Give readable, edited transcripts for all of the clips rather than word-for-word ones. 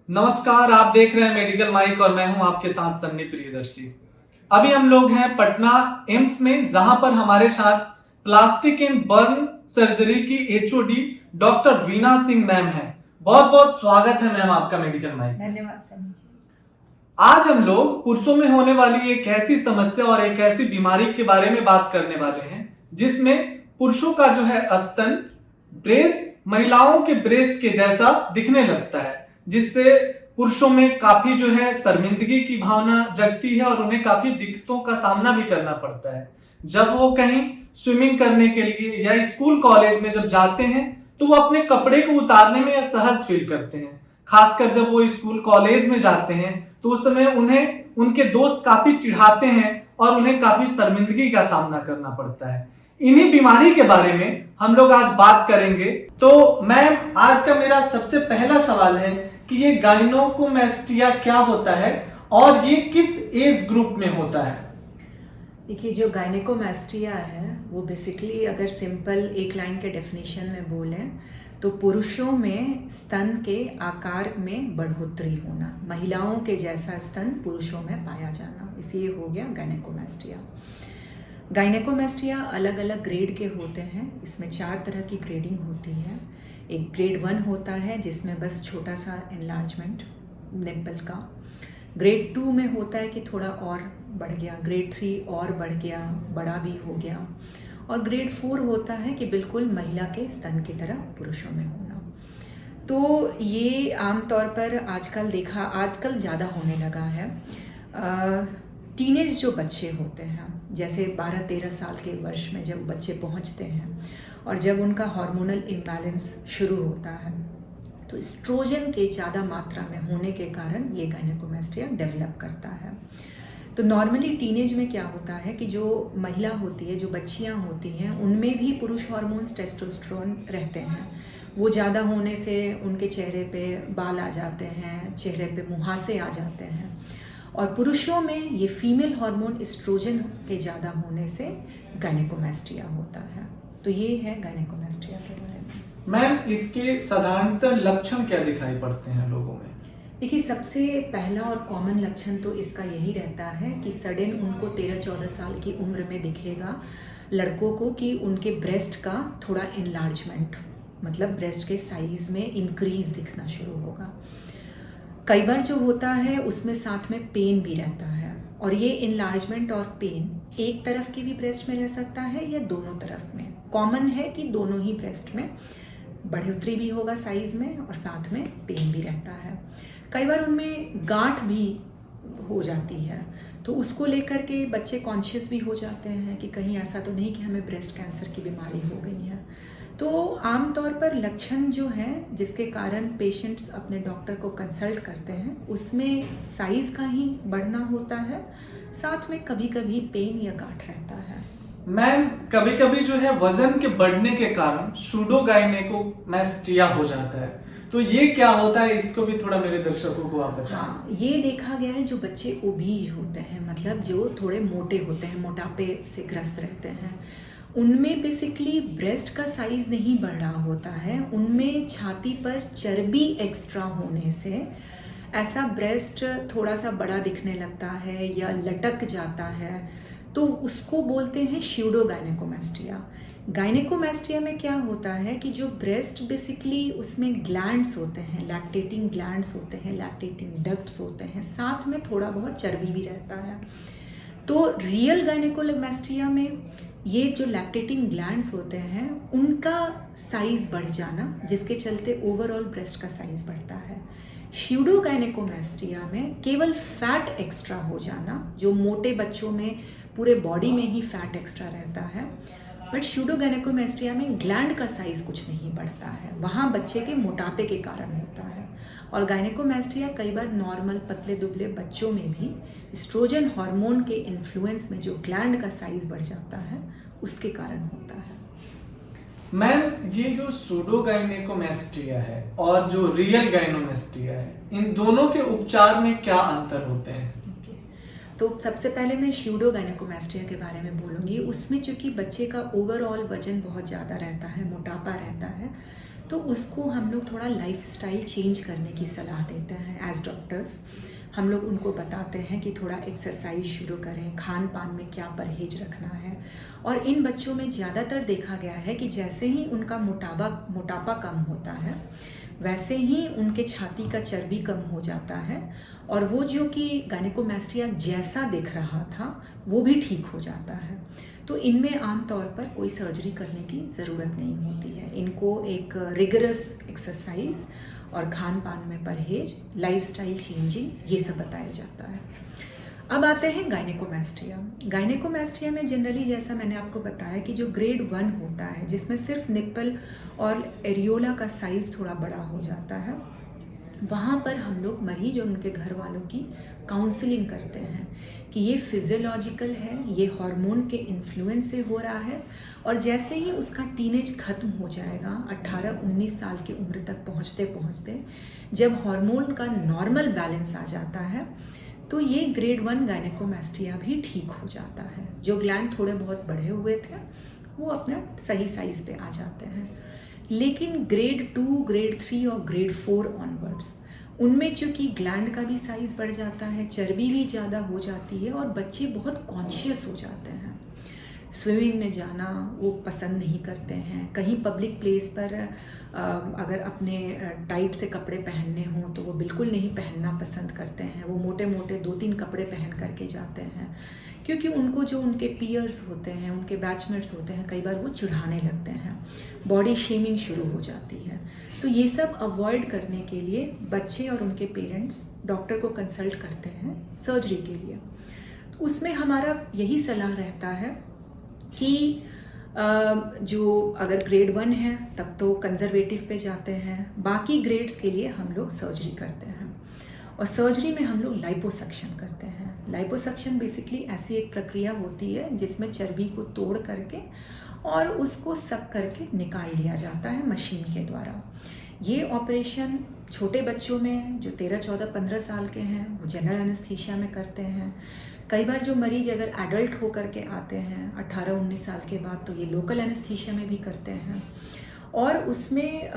नमस्कार, आप देख रहे हैं मेडिकल माइक और मैं हूं आपके साथ सन्नी प्रियदर्शी। अभी हम लोग हैं पटना एम्स में, जहां पर हमारे साथ प्लास्टिक एंड बर्न सर्जरी की HOD doctor Veena Singh ma'am है। बहुत बहुत स्वागत है मैम आपका मेडिकल माइक। धन्यवाद सनी जी। आज हम लोग पुरुषों में होने वाली एक ऐसी समस्या और एक ऐसी बीमारी के बारे में बात करने वाले हैं जिसमें पुरुषों का जो है स्तन ब्रेस्ट महिलाओं के ब्रेस्ट के जैसा दिखने लगता है, जिससे पुरुषों में काफी जो है शर्मिंदगी की भावना जगती है और उन्हें काफी दिक्कतों का सामना भी करना पड़ता है। जब वो कहीं स्विमिंग करने के लिए या स्कूल कॉलेज में जब जाते हैं तो वो अपने कपड़े को उतारने में असहज फील करते हैं। खासकर जब वो स्कूल कॉलेज में जाते हैं तो उस समय उन्हें उनके दोस्त काफी चिढ़ाते हैं और उन्हें काफी शर्मिंदगी का सामना करना पड़ता है। इन्हीं बीमारी के बारे में हम लोग आज बात करेंगे। तो मैम, आज का मेरा सबसे पहला सवाल है कि ये गाइनोकोमेस्टिया क्या होता है और ये किस एज ग्रुप में होता है? देखिए, जो गायनेकोमास्टिया है वो बेसिकली अगर सिंपल एक लाइन के डेफिनेशन में बोलें तो पुरुषों में स्तन के आकार में बढ़ोतरी होना, महिलाओं के जैसा स्तन पुरुषों में पाया जाना, इसलिए हो गया गायनेकोमास्टिया। गायनेकोमास्टिया अलग अलग ग्रेड के होते हैं। इसमें 4 तरह की ग्रेडिंग होती है। एक ग्रेड 1 होता है जिसमें बस छोटा सा एनलार्जमेंट निप्पल का। ग्रेड 2 में होता है कि थोड़ा और बढ़ गया, ग्रेड 3 और बढ़ गया, बड़ा भी हो गया, और ग्रेड 4 होता है कि बिल्कुल महिला के स्तन की तरह पुरुषों में होना। तो ये आमतौर पर आजकल ज़्यादा होने लगा है। टीनेज जो बच्चे होते हैं, जैसे 12-13 साल के वर्ष में जब बच्चे पहुंचते हैं और जब उनका हार्मोनल इम्बैलेंस शुरू होता है तो एस्ट्रोजन के ज़्यादा मात्रा में होने के कारण ये गायनेकोमास्टिया डेवलप करता है। तो नॉर्मली टीनेज में क्या होता है कि जो महिला होती है, जो बच्चियां होती हैं, उनमें भी पुरुष हार्मोन्स टेस्टोस्टेरोन रहते हैं। वो ज़्यादा होने से उनके चेहरे पे बाल आ जाते हैं, चेहरे पे मुहासे आ जाते हैं। और पुरुषों में ये फीमेल हार्मोन एस्ट्रोजन के ज़्यादा होने से गायनेकोमास्टिया होता है। तो ये है गायनेकोमास्टिया के बारे में। मैम, इसके साधारणतः लक्षण क्या दिखाई पड़ते हैं लोगों में? देखिए, सबसे पहला और कॉमन लक्षण तो इसका यही रहता है कि सडन उनको 13-14 साल की उम्र में दिखेगा लड़कों को कि उनके ब्रेस्ट का थोड़ा इनलार्जमेंट, मतलब ब्रेस्ट के साइज में इंक्रीज दिखना शुरू होगा। कई बार जो होता है उसमें साथ में पेन भी रहता है, और ये इनलार्जमेंट और पेन एक तरफ के भी ब्रेस्ट में रह सकता है या दोनों तरफ में। कॉमन है कि दोनों ही ब्रेस्ट में बढ़ोतरी भी होगा साइज में और साथ में पेन भी रहता है। कई बार उनमें गांठ भी हो जाती है, तो उसको लेकर के बच्चे कॉन्शियस भी हो जाते हैं कि कहीं ऐसा तो नहीं कि हमें ब्रेस्ट कैंसर की बीमारी हो गई है। तो आमतौर पर लक्षण जो हैं जिसके कारण पेशेंट्स अपने डॉक्टर को कंसल्ट करते हैं, उसमें साइज का ही बढ़ना होता है, साथ में कभी कभी पेन या गांठ रहता है। मैम, कभी कभी जो है वजन के बढ़ने के कारण सूडोगाइनेकोमास्टिया हो जाता है, तो ये क्या होता है? इसको भी थोड़ा मेरे दर्शकों को आप बताएं। हाँ, ये देखा गया है जो बच्चे ओबीज होते हैं, मतलब जो थोड़े मोटे होते हैं, मोटापे से ग्रस्त रहते हैं, उनमें बेसिकली ब्रेस्ट का साइज नहीं बढ़ रहा होता है, उनमें छाती पर चर्बी एक्स्ट्रा होने से ऐसा ब्रेस्ट थोड़ा सा बड़ा दिखने लगता है या लटक जाता है, तो उसको बोलते हैं स्यूडोगायनेकोमास्टिया। गायनेकोमास्टिया में क्या होता है कि जो ब्रेस्ट बेसिकली उसमें ग्लैंड्स होते हैं, लैक्टेटिंग ग्लैंड्स होते हैं, लैक्टेटिंग डक्ट्स होते हैं, साथ में थोड़ा बहुत चर्बी भी रहता है। तो रियल गायनेकोमास्टिया में ये जो लैक्टेटिंग ग्लैंड्स होते हैं उनका साइज बढ़ जाना, जिसके चलते ओवरऑल ब्रेस्ट का साइज बढ़ता है। स्यूडोगायनेकोमास्टिया में केवल फैट एक्स्ट्रा हो जाना, जो मोटे बच्चों में पूरे बॉडी में ही फैट एक्स्ट्रा रहता है, बट स्यूडोगायनेकोमास्टिया में ग्लैंड का साइज कुछ नहीं बढ़ता है, वहाँ बच्चे के मोटापे के कारण होता है। और गायनेकोमास्टिया कई बार नॉर्मल पतले दुबले बच्चों में भी एस्ट्रोजन हार्मोन के इन्फ्लुएंस में जो ग्लैंड का साइज बढ़ जाता है उसके कारण होता है। मैम, ये जो सूडोगाइनेकोमास्टिया है और जो रियल गाइनोमास्टिया है, इन दोनों के उपचार में क्या अंतर होते हैं? तो सबसे पहले मैं स्यूडोगायनेकोमास्टिया के बारे में बोलूँगी। उसमें चूँकि बच्चे का ओवरऑल वजन बहुत ज़्यादा रहता है, मोटापा रहता है, तो उसको हम लोग थोड़ा लाइफस्टाइल चेंज करने की सलाह देते हैं एज डॉक्टर्स। हम लोग उनको बताते हैं कि थोड़ा एक्सरसाइज शुरू करें, खान पान में क्या परहेज रखना है। और इन बच्चों में ज़्यादातर देखा गया है कि जैसे ही उनका मोटापा कम होता है वैसे ही उनके छाती का चर्बी कम हो जाता है, और वो जो कि गायनेकोमास्टिया जैसा दिख रहा था वो भी ठीक हो जाता है। तो इनमें आमतौर पर कोई सर्जरी करने की ज़रूरत नहीं होती है। इनको एक रिगरस एक्सरसाइज और खान पान में परहेज, लाइफस्टाइल चेंजिंग, ये सब बताया जाता है। अब आते हैं गायनेकोमास्टिया। गायनेकोमास्टिया में जनरली जैसा मैंने आपको बताया कि जो ग्रेड 1 होता है जिसमें सिर्फ निप्पल और एरियोला का साइज़ थोड़ा बड़ा हो जाता है, वहाँ पर हम लोग मरीज और उनके घर वालों की काउंसलिंग करते हैं कि ये फिजियोलॉजिकल है, ये हार्मोन के इन्फ्लुएंस से हो रहा है, और जैसे ही उसका टीनेज खत्म हो जाएगा 18-19 साल की उम्र तक पहुँचते पहुँचते जब हार्मोन का नॉर्मल बैलेंस आ जाता है तो ये ग्रेड 1 गायनेकोमास्टिया भी ठीक हो जाता है। जो ग्लैंड थोड़े बहुत बढ़े हुए थे वो अपना सही साइज़ पे आ जाते हैं। लेकिन ग्रेड 2, ग्रेड 3 और ग्रेड 4 ऑनवर्ड्स, उनमें चूँकि ग्लैंड का भी साइज़ बढ़ जाता है, चर्बी भी ज़्यादा हो जाती है और बच्चे बहुत कॉन्शियस हो जाते हैं। स्विमिंग में जाना वो पसंद नहीं करते हैं। कहीं पब्लिक प्लेस पर अगर अपने टाइट से कपड़े पहनने हों तो वो बिल्कुल नहीं पहनना पसंद करते हैं। वो मोटे मोटे 2-3 कपड़े पहन करके जाते हैं, क्योंकि उनको जो उनके पीयर्स होते हैं, उनके बैचमेट्स होते हैं, कई बार वो चिढ़ाने लगते हैं, बॉडी शेमिंग शुरू हो जाती है। तो ये सब अवॉइड करने के लिए बच्चे और उनके पेरेंट्स डॉक्टर को कंसल्ट करते हैं सर्जरी के लिए। तो उसमें हमारा यही सलाह रहता है कि जो अगर ग्रेड 1 है तब तो कंजर्वेटिव पे जाते हैं, बाकी ग्रेड्स के लिए हम लोग सर्जरी करते हैं। और सर्जरी में हम लोग लाइपोसक्शन करते हैं। लाइपोसक्शन बेसिकली ऐसी एक प्रक्रिया होती है जिसमें चर्बी को तोड़ करके और उसको सक करके निकाल लिया जाता है मशीन के द्वारा। ये ऑपरेशन छोटे बच्चों में जो 13, 14, 15 साल के हैं वो जनरल एनेस्थीसिया में करते हैं। कई बार जो मरीज अगर एडल्ट होकर के आते हैं 18-19 साल के बाद तो ये लोकल एनेस्थीसिया में भी करते हैं। और उसमें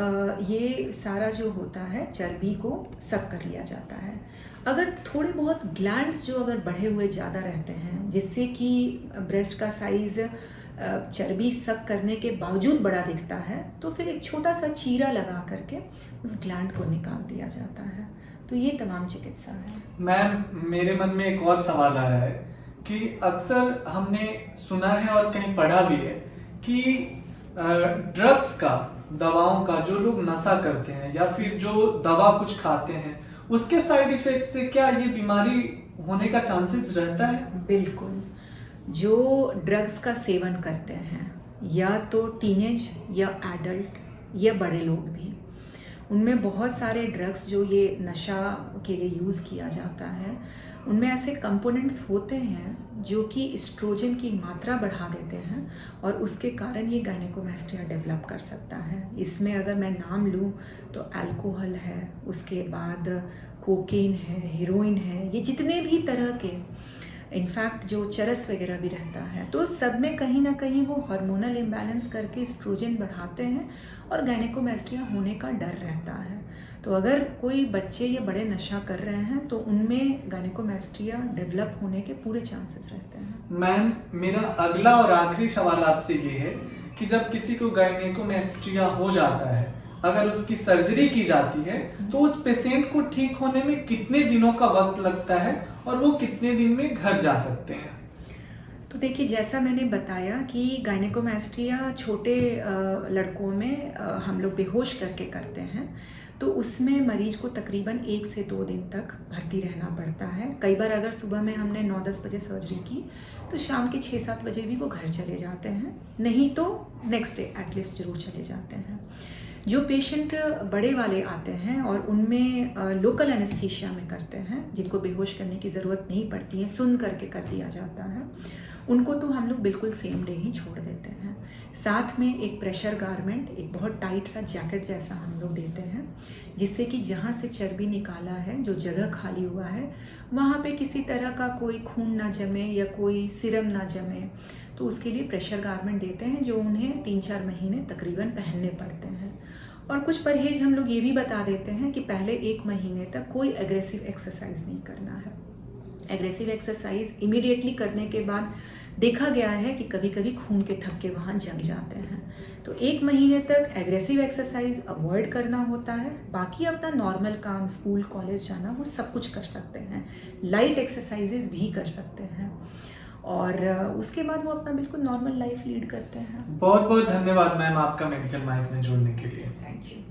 ये सारा जो होता है चर्बी को सक कर लिया जाता है। अगर थोड़े बहुत ग्लैंड्स जो अगर बढ़े हुए ज़्यादा रहते हैं जिससे कि ब्रेस्ट का साइज़ चर्बी सक करने के बावजूद बड़ा दिखता है, तो फिर एक छोटा सा चीरा लगा करके उस ग्लैंड को निकाल दिया जाता है। तो ये तमाम चिकित्सा है। मैम, मेरे मन में एक और सवाल आ रहा है कि अक्सर हमने सुना है और कहीं पढ़ा भी है कि ड्रग्स का, दवाओं का, जो लोग नशा करते हैं या फिर जो दवा कुछ खाते हैं उसके साइड इफेक्ट से क्या ये बीमारी होने का चांसेस रहता है? बिल्कुल। जो ड्रग्स का सेवन करते हैं या तो टीनेज या एडल्ट या बड़े लोग भी, उनमें बहुत सारे ड्रग्स जो ये नशा के लिए यूज़ किया जाता है उनमें ऐसे कंपोनेंट्स होते हैं जो कि एस्ट्रोजन की मात्रा बढ़ा देते हैं और उसके कारण ये गायनेकोमास्टिया डेवलप कर सकता है। इसमें अगर मैं नाम लूँ तो अल्कोहल है, उसके बाद कोकेन है, हीरोइन है, ये जितने भी तरह के, इनफैक्ट जो चरस वगैरह भी रहता है, तो सब में कहीं ना कहीं वो हार्मोनल इम्बैलेंस करके एस्ट्रोजन बढ़ाते हैं और गायनेकोमास्टिया होने का डर रहता है। तो अगर कोई बच्चे या बड़े नशा कर रहे हैं तो उनमें गायनेकोमास्टिया डेवलप होने के पूरे चांसेस रहते हैं। मैम, मेरा अगला और आखिरी सवाल आपसे ये है कि जब किसी को गायनेकोमास्टिया हो जाता है, अगर उसकी सर्जरी की जाती है तो उस पेशेंट को ठीक होने में कितने दिनों का वक्त लगता है और वो कितने दिन में घर जा सकते हैं? तो देखिए, जैसा मैंने बताया कि गायनेकोमास्टिया छोटे लड़कों में हम लोग बेहोश करके करते हैं, तो उसमें मरीज को तकरीबन 1 से 2 दिन तक भर्ती रहना पड़ता है। कई बार अगर सुबह में हमने 9-10 बजे सर्जरी की तो शाम के 6-7 बजे भी वो घर चले जाते हैं, नहीं तो नेक्स्ट डे एटलीस्ट जरूर चले जाते हैं। जो पेशेंट बड़े वाले आते हैं और उनमें लोकल एनेस्थीसिया में करते हैं, जिनको बेहोश करने की ज़रूरत नहीं पड़ती है, सुन करके कर दिया जाता है, उनको तो हम लोग बिल्कुल सेम डे ही छोड़ देते हैं। साथ में एक प्रेशर गारमेंट, एक बहुत टाइट सा जैकेट जैसा हम लोग देते हैं, जिससे कि जहाँ से चर्बी निकाला है, जो जगह खाली हुआ है, वहाँ पे किसी तरह का कोई खून ना जमे या कोई सीरम ना जमे, तो उसके लिए प्रेशर गारमेंट देते हैं जो उन्हें 3-4 महीने तकरीबन पहनने पड़ते हैं। और कुछ परहेज हम लोग ये भी बता देते हैं कि पहले 1 महीने तक कोई एग्रेसिव एक्सरसाइज नहीं करना है। एग्रेसिव एक्सरसाइज इमीडिएटली करने के बाद देखा गया है कि कभी कभी खून के थक्के वहाँ जम जाते हैं। तो 1 महीने तक एग्रेसिव एक्सरसाइज अवॉइड करना होता है। बाकी अपना नॉर्मल काम, स्कूल कॉलेज जाना, वो सब कुछ कर सकते हैं। लाइट एक्सरसाइजेज भी कर सकते हैं और उसके बाद वो अपना बिल्कुल नॉर्मल लाइफ लीड करते हैं। बहुत बहुत धन्यवाद मैम आपका मेडिकल माइक में जुड़ने के लिए। Thank you.